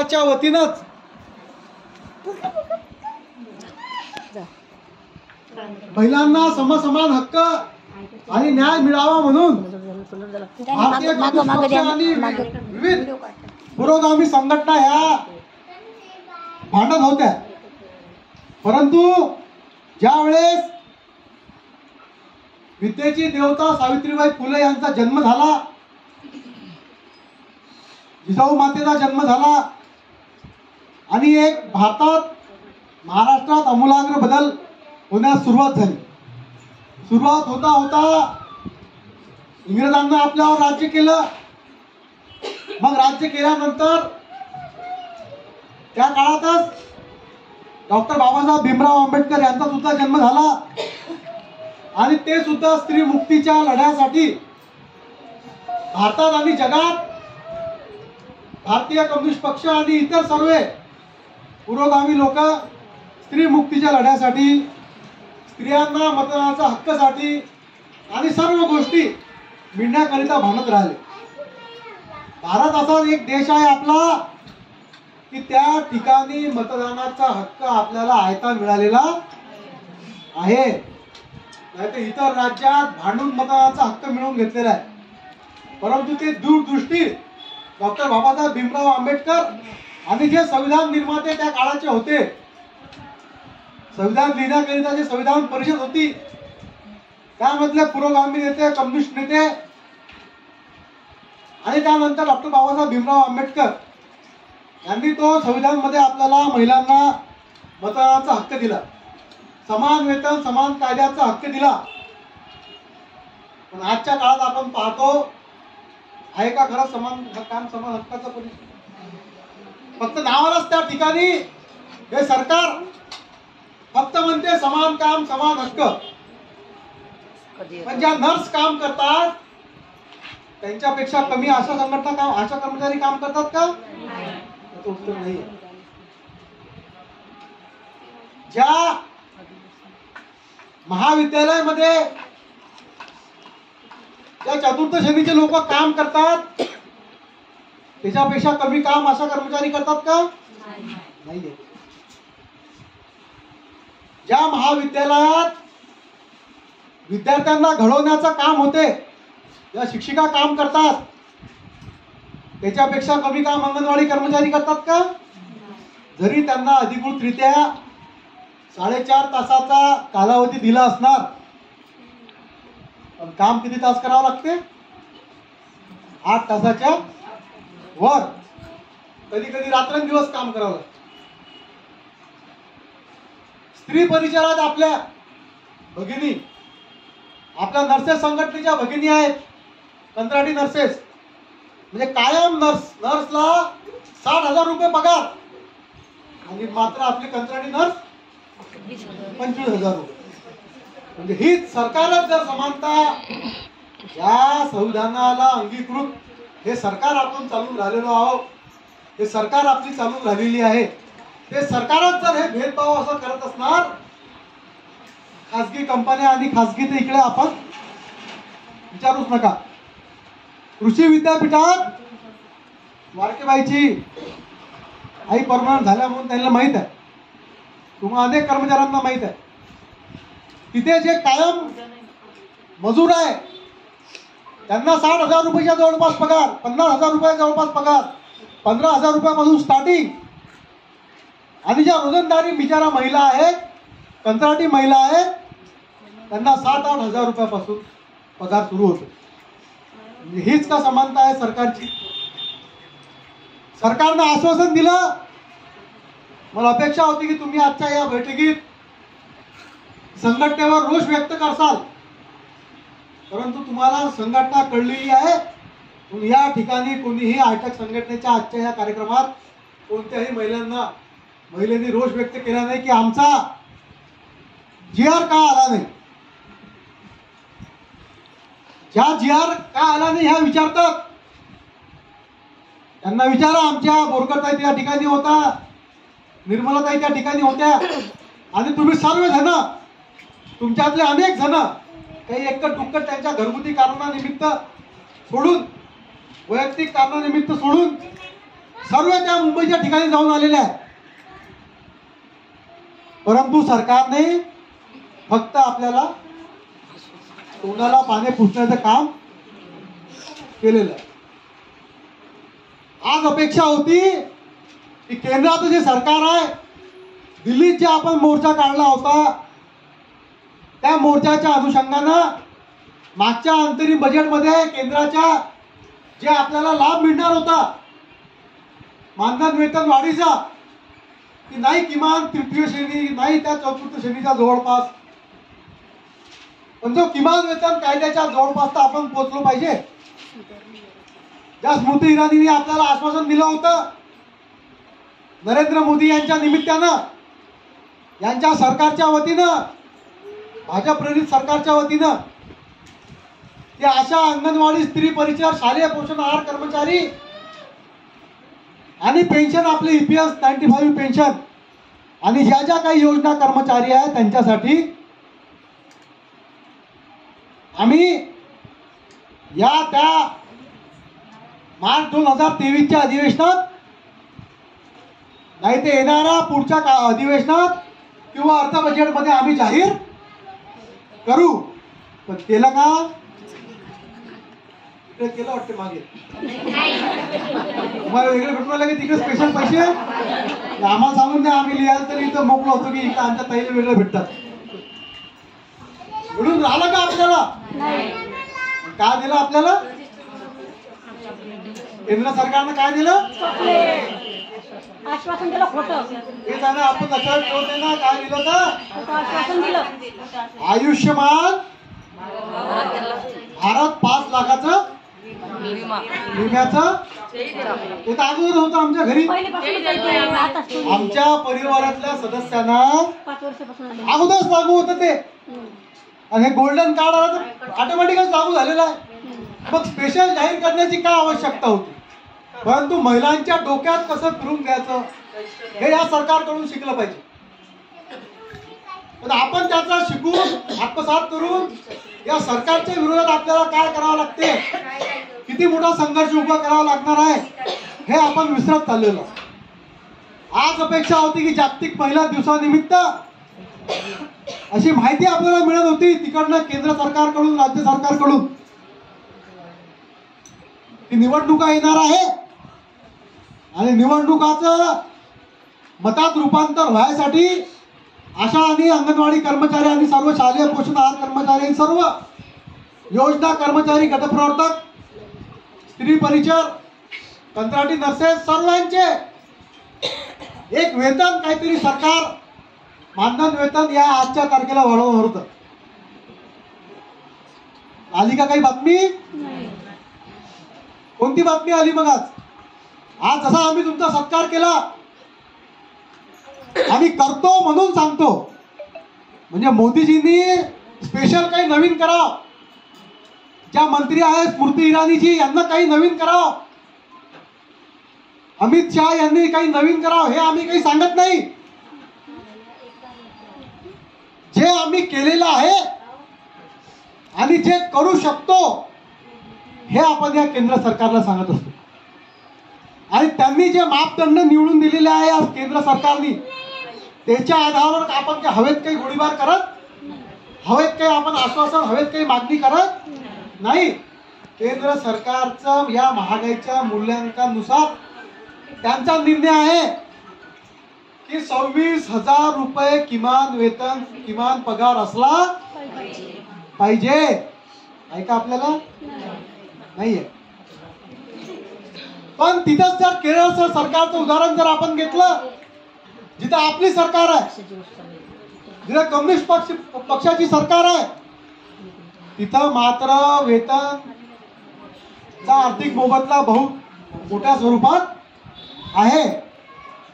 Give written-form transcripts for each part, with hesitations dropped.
समाजाच्या वतीनंच महिलांना समसमान हक्क आणि न्याय मिळावा म्हणून भारतीय कम्युनिस्ट पक्ष आणि विविध पुरोगामी संघटना ह्या भांडत होत्या, परंतु ज्यावेळेस विद्येची देवता सावित्रीबाई फुले यांचा जन्म झाला, जिजाऊ मातेचा जन्म झाला आणि एक भारतात महाराष्ट्रात आमूलाग्र बदल होण्यास सुरुवात झाली. सुरुवात होता होता इंग्रजांना आपल्यावर राज्य केलं. मग राज्य केल्यानंतर त्या काळातच डॉक्टर बाबासाहेब भीमराव आंबेडकर यांचा सुद्धा जन्म झाला आणि ते सुद्धा स्त्री मुक्तीच्या लढ्यासाठी भारतात आणि जगात भारतीय कम्युनिस्ट पक्ष आणि इतर सर्व पुरोगामी लोक स्त्री मुक्तीच्या लढ्यासाठी, स्त्रियांना मतदानाच्या हक्कासाठी आणि सर्व गोष्टी मिळण्याकरिता भांडत राहिले. भारत असा एक देश आहे आपला की त्या ठिकाणी मतदानाचा हक्क आपल्याला आयता मिळालेला आहे. नाहीतर इतर राज्यात भांडून मतदानाचा हक्क मिळवून घेतलेला आहे. परंतु ते दूरदृष्टी डॉक्टर बाबासाहेब भीमराव आंबेडकर आणि जे संविधान निर्माते त्या काळाचे होते, संविधान लिहिण्याकरिता जे संविधान परिषद होती त्यामधले पुरोगामी नेते, कम्युनिस्ट नेते आणि त्यानंतर डॉक्टर बाबासाहेब भीमराव आंबेडकर यांनी तो संविधान मध्ये आपल्याला महिलांना मतदानाचा हक्क दिला, समान वेतन समान कायद्याचा हक्क दिला. पण आजच्या काळात आपण पाहतो आहे का खरं समान काम समान हक्काचा परिचय? फक्त नावालाच त्या ठिकाणी हे सरकार फक्त म्हणते समान काम समान हक्क, पण ज्या नर्स काम करतात त्यांच्यापेक्षा कमी आशा संघटना काम, आशा कर्मचारी काम करतात का? उत्तर नाही. ज्या महाविद्यालयामध्ये ज्या चतुर्थ श्रेणीचे लोक काम करतात त्याच्यापेक्षा कमी काम आशा कर्मचारी करतात का? नाही. ज्या महाविद्यालयात विद्यार्थ्यांना घडवण्याचं काम होते, ज्या शिक्षिका काम करतात त्याच्यापेक्षा कमी काम अंगणवाडी कर्मचारी करतात का? जरी त्यांना अधिकृतरित्या 4.5 तासाचा कालावधी दिला असणार, पण काम किती तास करावं लागते? 8 तासाच्या वर, कधी कधी रात्रंदिवस काम करावं लागतं. स्त्री परिचारात आपल्या भगिनी, आपल्या नर्सेस संघटनेच्या भगिनी आहेत, कंत्राटी नर्सेस, म्हणजे कायम नर्सला 60,000 रुपये पगार आणि मात्र आपली कंत्राटी नर्स 25,000 रुपये. म्हणजे हीच सरकारच जर समानता या संविधानाला अंगीकृत हे सरकार आपण चालून राहिलेलो आहोत, हे सरकार आपली चालून राहिलेली आहे, ते सरकारच जर हे भेदभाव असं करत असणार, खासगी कंपन्या आणि खासगी तर इकडे आपण विचारूच नका. कृषी विद्यापीठात वारकेबाईची आई परमनंट झाल्या म्हणून त्यांना माहित आहे, तुम्हाला अनेक कर्मचाऱ्यांना माहित आहे, तिथे जे कायम मजूर आहे त्यांना 60,000 रुपयाच्या जवळपास पगार, 50,000 रुपये जवळपास पगार, 15,000 रुपयापासून स्टार्टिंग. आणि ज्या रोजंदारी बिचारा महिला आहेत, कंत्राटी महिला आहेत, त्यांना 7-8 हजार रुपयापासून पगार सुरू होतो. हीच का समानता आहे सरकारची? सरकारनं आश्वासन दिलं, मला अपेक्षा होती की तुम्ही आजच्या या बैठकीत संघटनेवर रोष व्यक्त करसाल, परंतु तुम्हाला संघटना कळलेली आहे. या ठिकाणी कोणीही आयटक संघटनेच्या आजच्या या कार्यक्रमात कोणत्याही महिलांनी रोष व्यक्त केला नाही की आमचा GR का आला नाही. ज्या GR का आला नाही ह्या विचारतात, त्यांना विचारा. आमच्या बोरकरताई त्या ठिकाणी होता, निर्मलाताई त्या ठिकाणी होत्या, आणि तुम्ही सर्वजण, तुमच्यातले अनेक जण काही एकट दुक्कट त्यांच्या घरगुती कारणानिमित्त सोडून, वैयक्तिक कारणानिमित्त सोडून सर्व त्या मुंबईच्या ठिकाणी जाऊन आलेल्या आहेत, परंतु सरकारने फक्त आपल्याला तोंडाला पाणी पुसण्याचं काम केलेलं आहे. आज अपेक्षा होती की केंद्राचं जे सरकार आहे, दिल्लीत जे आपण मोर्चा काढला होता, त्या मोर्चाच्या अनुषंगानं मागच्या अंतरिम बजेटमध्ये केंद्राच्या जे आपल्याला लाभ मिळणार होता मानधन वेतन वाढीचा, की नाही किमान तृतीय श्रेणी, नाही त्या चतुर्थ श्रेणीचा जवळपास, पण जो किमान वेतन कायद्याच्या जवळपास तर आपण पोहोचलो पाहिजे. ज्या स्मृती इराणीने आपल्याला आश्वासन दिलं होतं, नरेंद्र मोदी यांच्या निमित्तानं, यांच्या सरकारच्या वतीनं, भाजप प्रेरित सरकारच्या वतीनं, की अशा अंगणवाडी, स्त्री परिचर, शालेय पोषण आहार कर्मचारी आणि पेन्शन, आपले EPS 95 पेन्शन आणि ज्या ज्या काही योजना कर्मचारी आहेत त्यांच्यासाठी आम्ही या त्या मार्च 2023च्या अधिवेशनात, नाही ते येणाऱ्या पुढच्या अधिवेशनात किंवा अर्थ बजेटमध्ये आम्ही जाहीर करू. पण केलं का? इकडे केलं वाटतं मागे. तुम्हाला वेगळे भेटून आले की तिकडे स्पेशल पैसे आम्हाला सांगून द्या, आम्ही लिहायला तरी इथं मोकळं होतो की इथं आमच्या ताईला वेगळं भेटतात. मिळून राहिलं का आपल्याला? काय दिलं आपल्याला? केंद्र सरकारनं काय दिलं? आश्वासन दिलं खोटं. हे जाणं आपण लक्षात ठेवते ना, काय दिलं का? आश्वासन दिलं. आयुष्यमान भारत 5 लाखाचं विम्याचं, ते तर अगोदर होतं आमच्या घरी. आमच्या परिवारातल्या सदस्यांना 5 वर्षापासून अगोदरच लागू होतं ते. आणि हे गोल्डन कार्ड आलं तर ऑटोमॅटिकच लागू झालेलं आहे. मग स्पेशल जाहीर करण्याची काय आवश्यकता होती? परंतु महिलांच्या डोक्यात कसं फिरून घ्यायचं हे या सरकारकडून शिकलं पाहिजे. पण आपण त्याचा शिकून आत्मसात करून या सरकारच्या विरोधात आपल्याला काय करावं लागते, किती मोठा संघर्ष उभा करावा लागणार आहे, हे आपण विसरत चाललेलो. आज अपेक्षा होती की जागतिक महिला दिवसानिमित्त अशी माहिती आपल्याला मिळत होती तिकडनं, केंद्र सरकारकडून, राज्य सरकारकडून, की निवडणुका येणार आहे आणि निवडणुकाचं मतात रूपांतर व्हायसाठी आशा आणि अंगणवाडी कर्मचारी आणि सर्व शालेय पोषण आहार कर्मचारी, सर्व योजना कर्मचारी, गटप्रवर्तक, स्त्री परिचर, कंत्राटी नर्सेस, सर्वांचे एक वेतन काहीतरी सरकार मानधन वेतन या आजच्या तारखेला वाढवणार होतं. आली का काही बातमी? कोणती बातमी आली मग आज? आज जसा आम्ही तुमचा सत्कार केला, आम्ही करतो म्हणून सांगतो, म्हणजे मोदीजींनी स्पेशल काही नवीन करावं, ज्या मंत्री आहेत स्मृती इराणीजी यांना काही नवीन करावं, अमित शहा यांनी काही नवीन करावं, हे आम्ही काही सांगत नाही. जे आम्ही केलेलं आहे आणि जे करू शकतो हे आपण या केंद्र सरकारला सांगत असतो. आणि त्यांनी जे मापदंड निवडून दिलेले आहे आज केंद्र सरकारने, त्याच्या आधारावर आपण काय हवेत काही गोळीबार करत, हवेत काही आपण आश्वासन, हवेत काही मागणी करत नाही. केंद्र सरकारचं या महागाईच्या मूल्यांकनानुसार त्यांचा निर्णय आहे की 26,000 रुपये किमान वेतन, किमान पगार असला पाहिजे. ऐका आपल्याला नाहीये. पण तिथंच जर केरळ सरकारचं उदाहरण जर आपण घेतलं, जिथं आपली सरकार आहे, जिथं कम्युनिस्ट पक्षाची सरकार आहे, तिथं मात्र वेतनचा आर्थिक मोबदला बहुत मोठ्या स्वरूपात आहे.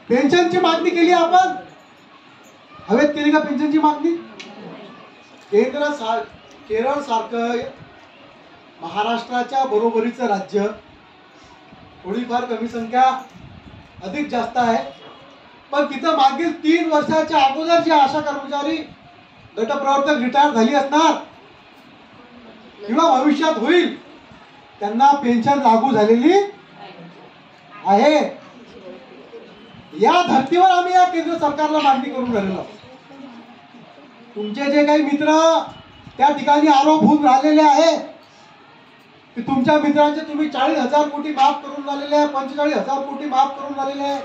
पेन्शनची मागणी केली आपण, हवेत केली का पेन्शनची मागणी? केरळ सारखं महाराष्ट्राच्या बरोबरीचं राज्य, थोडीफार कमी संख्या अधिक जास्त आहे, पण तिथं मागील 3 वर्षाच्या अगोदर जे आशा कर्मचारी, गटप्रवर्तक रिटायर झाली असणार किंवा भविष्यात होईल, त्यांना पेन्शन लागू झालेली आहे. या धर्तीवर आम्ही या केंद्र सरकारला मागणी करून राहिलो आहोत. तुमचे जे काही मित्र त्या ठिकाणी आरोप होऊन राहिलेले आहे की तुमच्या मित्रांचे तुम्ही 40,000 कोटी माफ करून राहिलेले आहे, 45,000 कोटी माफ करून राहिलेले आहे.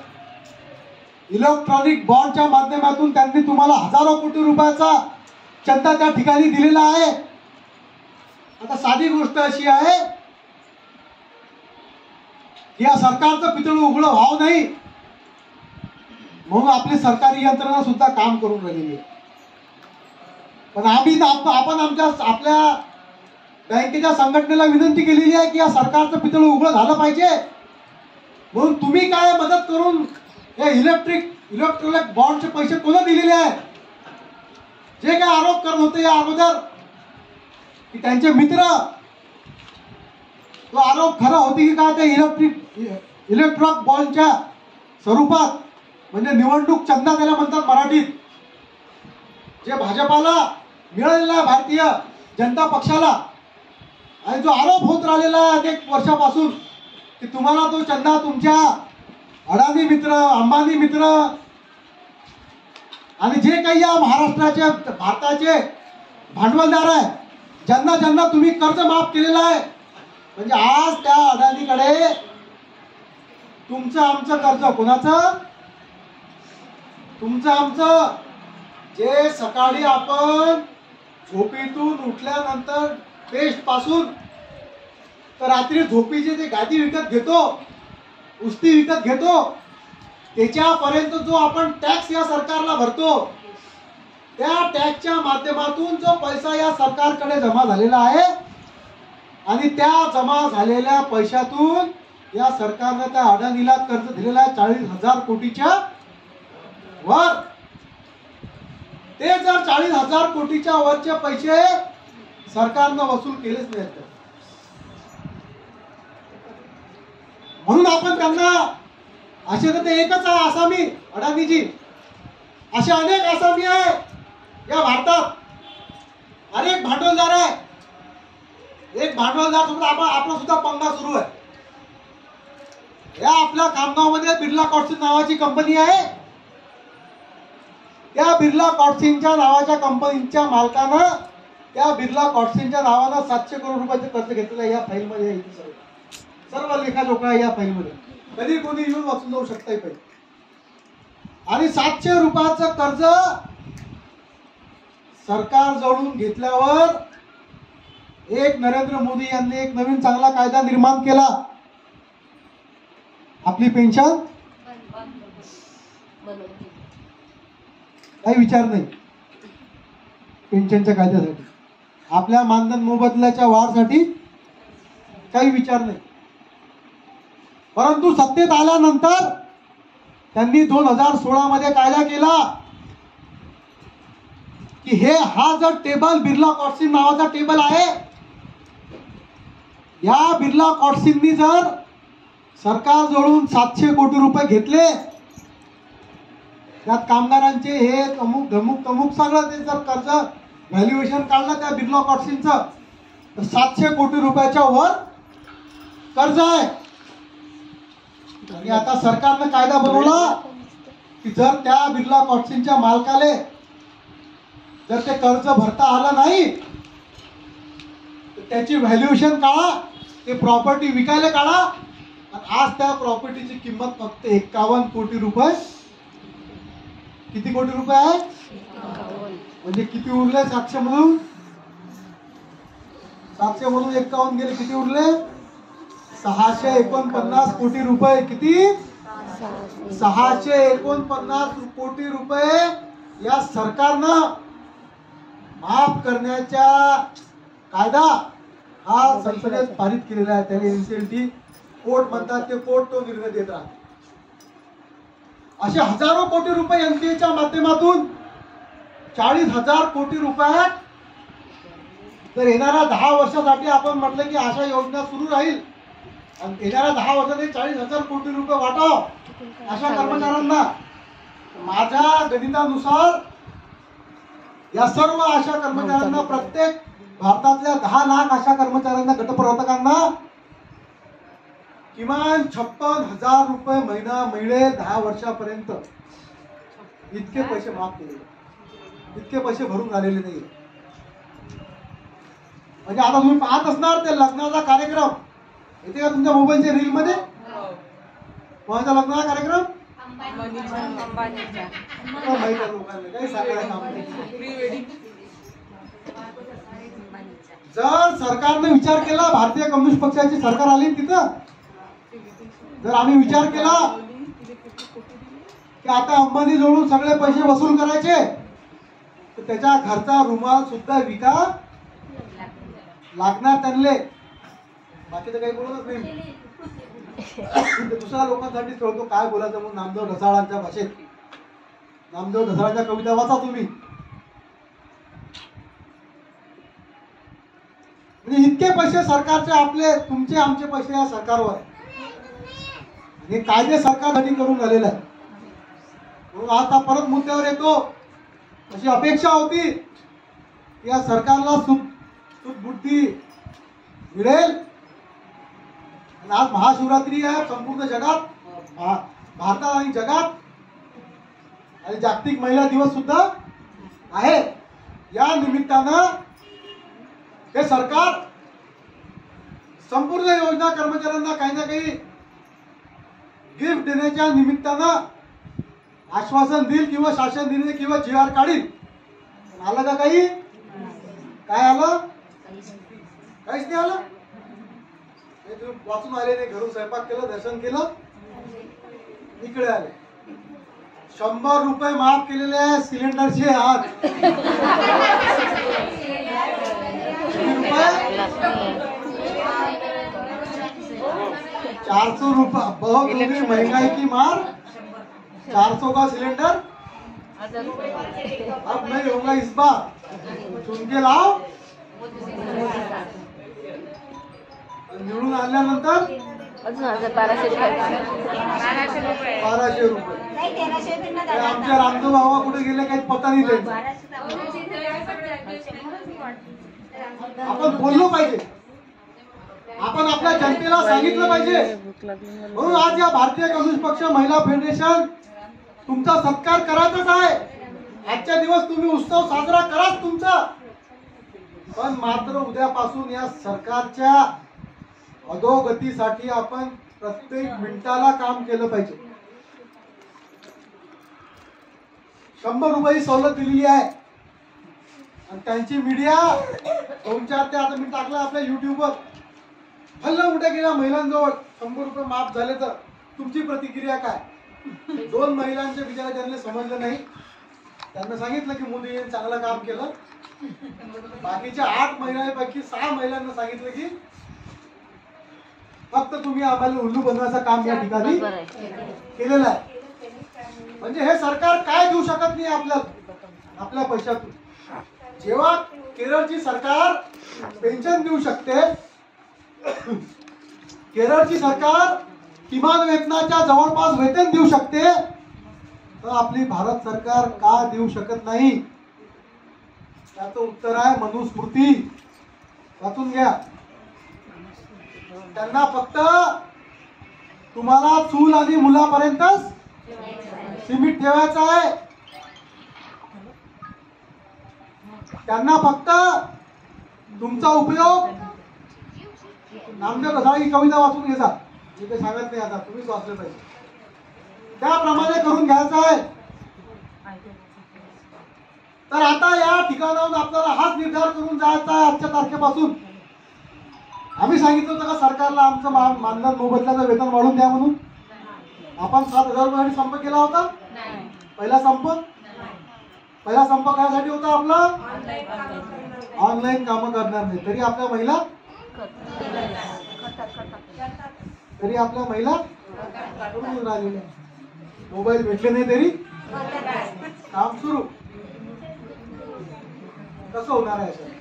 इलेक्ट्रॉनिक बॉन्डच्या माध्यमातून त्यांनी तुम्हाला हजारो कोटी रुपयाचा चंदा त्या ठिकाणी दिलेला आहे. आता साधी गोष्ट अशी आहे की या सरकारचं पितळ उघडं व्हावं नाही म्हणून आपली सरकारी यंत्रणा सुद्धा काम करून राहिलेली आहे. पण आपण आपल्या बँकेच्या संघटनेला विनंती केलेली आहे की या सरकारचं पितळ उघडं झालं पाहिजे म्हणून तुम्ही काय मदत करून हे इलेक्ट्रॉनिक बॉन्डचे पैसे कोणा दिलेले आहेत. जे काय आरोप करत होते या अगोदर की त्यांचे मित्र, तो आरोप खरा होते की काय ते इलेक्ट्रॉनिक बॉन्डच्या स्वरूपात म्हणजे निवडणूक चंदा त्याला म्हणतात मराठीत, जे भाजपाला मिळालेला भारतीय जनता पक्षाला आणि जो आरोप होत राहिलेला अनेक वर्षापासून की तुम्हाला तो चंदा तुमच्या अडाणी मित्र, अंबानी मित्र आणि जे काही या महाराष्ट्राचे भारताचे भांडवलदार आहे ज्यांना ज्यांना तुम्ही कर्ज माफ केलेलं आहे, म्हणजे आज त्या अडाणीकडे तुमचं आमचं कर्ज, कोणाचं? तुमचं आमचं. जे सकाळी आपण झोपेतून उठल्यानंतर पेस्ट पासून तर रात्री झोपीचे ते गादी विकत घेतो, उस्ती विकत घेतो, त्याच्यापर्यंत जो आपण टॅक्स या सरकारला भरतो, त्या टॅक्सच्या माध्यमातून जो पैसा या सरकारकडे जमा झालेला आहे आणि त्या जमा झालेल्या पैशातून या सरकारने त्या अडाणीला कर्ज दिलेला आहे 40,000 कोटीच्या वर. ते जर 40,000 कोटीच्या वरचे पैसे सरकारनं वसूल केलेच नाहीत म्हणून आपण त्यांना असे तर ते एकच आहे आसामी अडाणीजी, असे अनेक आसामी आहे या भारतात, अनेक भांडवलदार आहे. एक भांडवलदार सुद्धा आपला सुद्धा पंगा सुरू आहे. या आपल्या खामगावमध्ये बिर्ला कॉर्ट्सिंग नावाची कंपनी आहे. त्या बिर्ला कॉर्ट्सिंगच्या नावाच्या कंपनीच्या मालकानं त्या बिर्ला कॉर्ट्सिंगच्या नावानं 700 करोड रुपयाचे कर्ज घेतलेलं आहे. या फाईलमध्ये सर्व लेखाजोखा आहे या फाईलमध्ये, कधी कोणी येऊन वाचून जाऊ शकता पाहिजे. आणि 700 रुपयाचं कर्ज सरकार जवळून घेतल्यावर एक नरेंद्र मोदी यांनी एक नवीन चांगला कायदा निर्माण केला. आपली पेन्शन काही विचार नाही पेन्शनच्या कायद्यासाठी, आपल्या मानधन मोबदल्याच्या वाढसाठी काही विचार नाही. परंतु सत्तेत आल्यानंतर त्यांनी 2016 मध्ये कायदा केला की हा जो टेबल बिर्ला कॉर्ट्सिंग नावाचा टेबल आहे, या बिर्ला कॉर्ट्सिंगनी जर सरकार जवळून 700 कोटी रुपये घेतले, त्यात कामगारांचे हे अमुक धमुक तमुक सगळं ते जर कर्ज व्हॅल्युएशन काढलं त्या बिर्ला कॉर्ट्सिंगचं तर 700 कोटी रुपयाच्या वर कर्ज आहे. आणि आता सरकारनं कायदा बनवला की जर त्या बिर्ला कॉर्ट्सिंगच्या मालकाले जर ते कर्ज भरता आलं नाही तर त्याची व्हॅल्युएशन काढा, ते प्रॉपर्टी विकायला काढा. आणि आज त्या प्रॉपर्टीची किंमत फक्त 51 कोटी रुपये. किती कोटी रुपये आहे? म्हणजे किती उरले 700 मधून? 700 मधून 51 गेले, किती उरले? 649 कोटी रुपये. किती? 649 कोटी रुपये या सरकारनं माफ करण्याच्या कायदा हा संसदेत पारित केलेला आहे. त्याला एनसीएलटी कोर्ट म्हणतात, ते कोर्ट तो निर्णय देत राहते. असे हजारो कोटी रुपये एनडीएच्या माध्यमातून 40,000 कोटी रुपयात जर येणाऱ्या 10 वर्षासाठी आपण म्हटलं की अशा योजना सुरू राहील आणि येणाऱ्या 10 वर्षात 40,000 कोटी रुपये वाटाव अशा कर्मचाऱ्यांना, माझ्या गणितानुसार या सर्व अशा कर्मचाऱ्यांना, प्रत्येक भारतातल्या 10 लाख अशा कर्मचाऱ्यांना, गटप्रवर्तकांना किमान 56,000 रुपये महिना मिळेल 10 वर्षापर्यंत. इतके पैसे माफ केले, इतके पैसे भरून आलेले नाही. म्हणजे आता तुम्ही पाहत असणार ते लग्नाचा कार्यक्रम येते का तुमच्या मोबाईलच्या रील मध्ये? कोणाचा लग्नाचा कार्यक्रम? माहिती आहे लोकांना, काही सांगायला काम नाही. जर सरकारने विचार केला, भारतीय कम्युनिस्ट पक्षाची सरकार आली तिथं, जर आम्ही विचार केला की आता अंबानी जोडून सगळे पैसे वसूल करायचे, तर त्याच्या घरचा रुमाल सुद्धा विका लागणार त्यांना. बाकी तर काही बोलतच नाही. दुसऱ्या लोकांसाठी ठेवतो काय बोलायचं म्हणून नामदेव ढसाळांच्या भाषेत. नामदेव ढसाळांच्या कविता वाचा तुम्ही. म्हणजे इतके पैसे सरकारचे, आपले तुमचे आमचे पैसे या सरकारवर, हे कायदे सरकारसाठी करून आलेलं आहे. म्हणून आता परत मुद्द्यावर येतो. अशी अपेक्षा होती की या सरकारला सुबुद्धी मिळेल. आज महाशिवरात्री आहे संपूर्ण जगात, भारतात आणि जगात, आणि जागतिक महिला दिवस सुद्धा आहे. या निमित्तानं हे सरकार संपूर्ण योजना कर्मचाऱ्यांना काही ना काही गिफ्ट देण्याच्या निमित्तानं आश्वासन देईल किंवा शासन निर्णय किंवा GR काढील. आलं का काही? काय आलं? काहीच नाही आलं. तुम्ही वाचून आले नाही, घरून स्वयंपाक केलं, दर्शन केलं, इकडे आले. 100 रुपये माफ केलेले आहे सिलेंडरचे. आज रुपये 400 रुपये. बहुत होगी महंगाई की मार. 400 का सिलेंडर अब नहीं होगा इस बार. चुन के लाओ. निवडून आल्यानंतर अजून 1200 रुपये. 1200 रुपये. आमच्या रामदेव बाबा कुठे गेले काही पत्ता नाही त्यांचा. आपण बोललो पाहिजे, आपण आपल्या जनतेला सांगितलं पाहिजे. म्हणून आज या भारतीय कम्युनिस्ट पक्ष महिला फेडरेशन तुमचा सत्कार करायचाच आहे. आजच्या दिवस तुम्ही उत्सव साजरा कराच तुमचा, पण मात्र उद्यापासून या सरकारच्या अधोगतीसाठी आपण प्रत्येक मिनिटाला काम केलं पाहिजे. 100 रुपये सवलत दिलेली आहे आणि त्यांची मीडिया 2-4 ते आता मी टाकलं आपल्या युट्यूबवर, भल्ला मोठ्या गेल्या महिलांजवळ 100 रुपये माफ झाले तर तुमची प्रतिक्रिया काय? 2 महिलांच्या बिचारा त्यांना समजलं नाही. त्यांना सांगितलं की मोदी यांनी चांगलं काम केलं. बाकीच्या 8 महिलांपैकी 6 महिलांना सांगितलं की फक्त तुम्ही आम्हाला उल्लू बनवायचं काम या ठिकाणी केलेलं आहे. म्हणजे हे सरकार काय देऊ शकत नाही आपल्या पैशातून. जेव्हा केरळची सरकार पेन्शन देऊ शकते, केरळची सरकार किमान वेतनाच्या जवळपास वेतन देऊ शकते, तर आपली भारत सरकार का देऊ शकत नाही? त्याचं उत्तर आहे मनुस्मृती. वाचून घ्या. त्यांना फक्त तुम्हाला चूल आणि मुलापर्यंतच सीमित ठेवायचं आहे. त्यांना फक्त तुमचा उपयोग, नामदेव ढसाळ ही कविता वाचून घ्यायचा, मी काही सांगत नाही, आता तुम्हीच वाचलं पाहिजे, त्याप्रमाणे करून घ्यायचं आहे. तर आता या ठिकाणाहून आपल्याला हाच निर्धार करून जायचा आहे. आजच्या तारखेपासून आम्ही सांगितलं होतं का सरकारला आमचं मानधन मोबदल्याचं वेतन वाढवून द्या म्हणून? आपण 7,000 रुपयांसाठी संप केला होता. पहिला संप कायसाठी होता आपला? ऑनलाईन कामं करणार नाही, तरी आपल्या महिला करून राहिलेल्या. मोबाईल भेटले नाही तरी काम सुरू. कसं होणार आहे सर?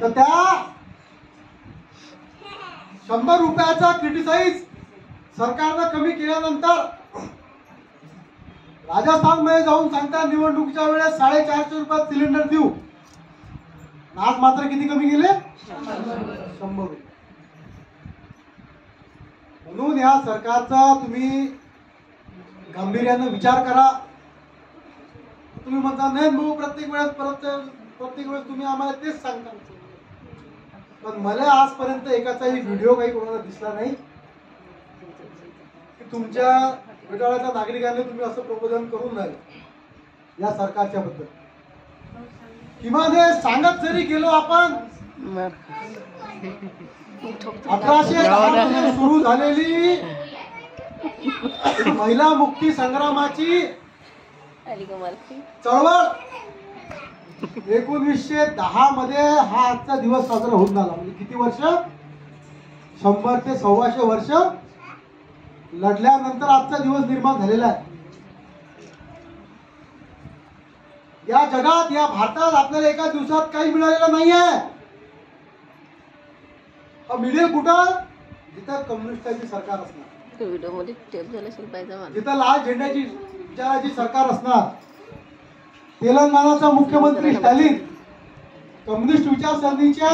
तर त्या 100 रुपयाचा क्रिटिसाइज सरकारनं कमी केल्यानंतर राजस्थान मध्ये जाऊन सांगता निवडणुकीच्या वेळेस 450 रुपयात सिलेंडर देऊ. आज मात्र किती कमी गेले? 100 रुपये. म्हणून या सरकारचा तुम्ही गांभीर्यानं विचार करा. तुम्ही म्हणता नाही भाऊ प्रत्येक वेळेस तुम्ही आम्हाला तेच सांगता, पण मला आजपर्यंत एकाचाही व्हिडिओ काही कोणाला दिसला नाही की तुमच्या विटाळ्याच्या नागरिकांनी तुम्ही असं प्रबोधन करून राहिले या सरकारच्या बद्दल. किमान हे सांगत जरी गेलो आपण 1810 सुरू झालेली महिला मुक्ती संग्रामाची चळवळ 1910 मध्ये हा आजचा दिवस साजरा होऊन झाला. म्हणजे किती वर्ष? 100 ते 125 वर्ष लढल्यानंतर आजचा दिवस निर्माण झालेला आहे. या जगात, या भारतात आपल्याला एका दिवसात काही मिळालेलं नाहीये. मिळेल कुठं? जिथं कम्युनिस्टाची सरकार असणार, व्हिडिओ मध्ये टेप झालं असेल पाहिजे, जिथं लाल झेंड्याची विचाराची सरकार असणार. तेलंगणाचा मुख्यमंत्री स्टॅलिन कम्युनिस्ट विचारसरणीच्या